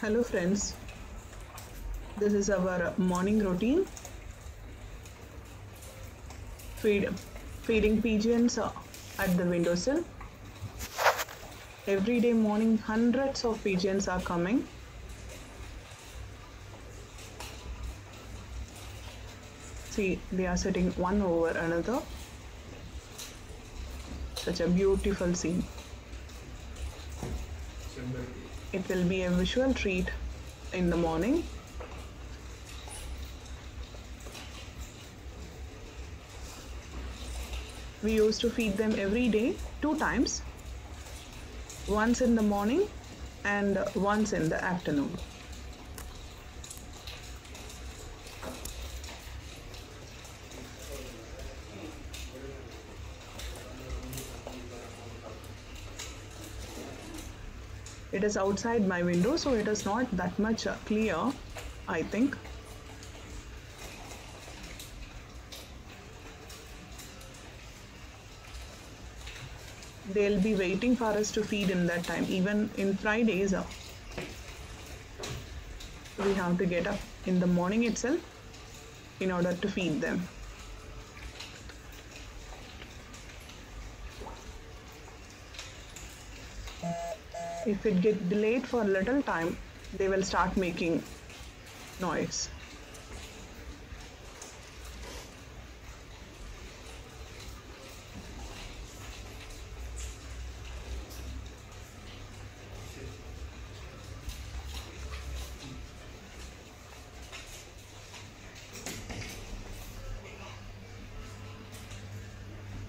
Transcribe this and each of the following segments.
Hello friends, this is our morning routine. Feed, Feeding pigeons at the windowsill. Every day morning hundreds of pigeons are coming. See, they are sitting one over another. Such a beautiful scene. It will be a visual treat in the morning. We used to feed them every day, 2 times, once in the morning and once in the afternoon. It is outside my window, so it is not that much clear, I think. They'll be waiting for us to feed in that time. Even in Fridays, we have to get up in the morning itself in order to feed them. If it gets delayed for a little time, they will start making noise.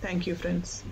Thank you, friends.